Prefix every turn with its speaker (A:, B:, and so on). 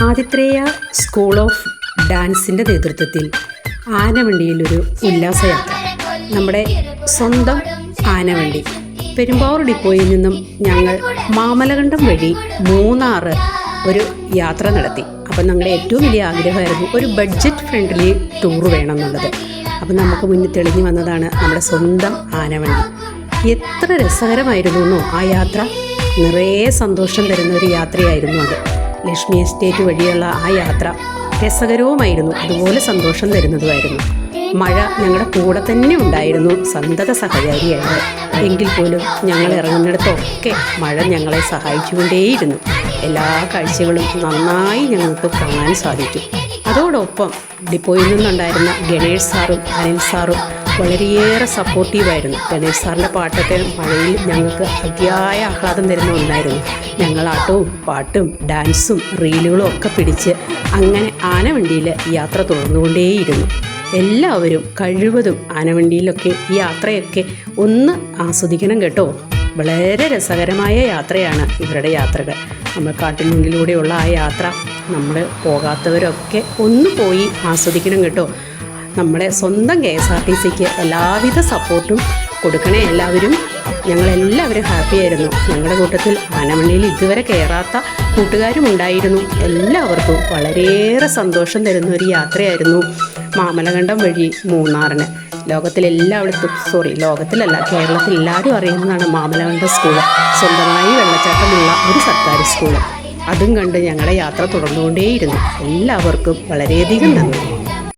A: ആതിത്രേയ school of ഡാൻസിൻ്റെ നേതൃത്വത്തിൽ ആനവണ്ടിയിലൊരു ഉല്ലാസയാത്ര. നമ്മുടെ സ്വന്തം ആനവണ്ടി പെരുമ്പാവൂർ ഡിപ്പോയിൽ നിന്നും ഞങ്ങൾ മാമലകണ്ടം വഴി മൂന്നാർ ഒരു യാത്ര നടത്തി. അപ്പം ഞങ്ങളുടെ ഏറ്റവും വലിയ ആഗ്രഹമായിരുന്നു ഒരു ബഡ്ജറ്റ് ഫ്രണ്ട്ലി ടൂർ വേണമെന്നുള്ളത്. അപ്പം നമുക്ക് മുന്നിൽ തെളിഞ്ഞു വന്നതാണ് നമ്മുടെ സ്വന്തം ആനവണ്ടി. എത്ര രസകരമായിരുന്നു എന്നോ ആ യാത്ര. നിറയെ സന്തോഷം തരുന്ന ഒരു യാത്രയായിരുന്നു അത്. ലക്ഷ്മി എസ്റ്റേറ്റ് വഴിയുള്ള ആ യാത്ര രസകരവുമായിരുന്നു, അതുപോലെ സന്തോഷം തരുന്നതുമായിരുന്നു. മഴ ഞങ്ങളുടെ കൂടെ തന്നെ ഉണ്ടായിരുന്നു, സന്തത സഹചാരിയായിരുന്നു. എങ്കിൽ പോലും ഞങ്ങൾ ഇറങ്ങുന്നിടത്തൊക്കെ മഴ ഞങ്ങളെ സഹായിച്ചുകൊണ്ടേയിരുന്നു. എല്ലാ കാഴ്ചകളും നന്നായി ഞങ്ങൾക്ക് കാണാൻ സാധിച്ചു. അതോടൊപ്പം ഡിപ്പോയിൽ നിന്നുണ്ടായിരുന്ന ഗണേഷ് സാറും അനിൽ സാറും വളരെയേറെ സപ്പോർട്ടീവായിരുന്നു. ഗണേഷ് സാറിൻ്റെ പാട്ടൊക്കെ മഴയിൽ ഞങ്ങൾക്ക് അതിയായ ആഹ്ലാദം തരുന്ന ഒന്നായിരുന്നു. ഞങ്ങൾ ആട്ടവും പാട്ടും ഡാൻസും റീലുകളും ഒക്കെ പിടിച്ച് അങ്ങനെ ആനവണ്ടിയിൽ യാത്ര തുടർന്നുകൊണ്ടേയിരുന്നു. എല്ലാവരും കഴിവതും ആനവണ്ടിയിലൊക്കെ ഈ യാത്രയൊക്കെ ഒന്ന് ആസ്വദിക്കണം കേട്ടോ. വളരെ രസകരമായ യാത്രയാണ് ഇവരുടെ യാത്രകൾ. നമ്മൾ കാട്ടിനുള്ളിലൂടെയുള്ള ആ യാത്ര നമ്മൾ പോകാത്തവരൊക്കെ ഒന്ന് പോയി ആസ്വദിക്കണം കേട്ടോ. നമ്മുടെ സ്വന്തം KSRTCക്ക് എല്ലാവിധ സപ്പോർട്ടും കൊടുക്കണേ എല്ലാവരും. ഞങ്ങളെല്ലാവരും ഹാപ്പിയായിരുന്നു. ഞങ്ങളുടെ കൂട്ടത്തിൽ ആനവണ്ടിയിൽ ഇതുവരെ കയറാത്ത കൂട്ടുകാരും ഉണ്ടായിരുന്നു. എല്ലാവർക്കും വളരെയേറെ സന്തോഷം തരുന്ന ഒരു യാത്രയായിരുന്നു മാമലകണ്ടം വഴി മൂന്നാറിന്. ലോകത്തിലല്ല കേരളത്തിൽ എല്ലാവരും അറിയുന്നതാണ് മാമലകണ്ടം സ്കൂള്. സ്വന്തമായി വെള്ളച്ചാട്ടമുള്ള ഒരു സർക്കാർ സ്കൂള്. അതും കണ്ട് ഞങ്ങളുടെ യാത്ര തുടർന്നുകൊണ്ടേയിരുന്നു. എല്ലാവർക്കും വളരെയധികം നന്ദി.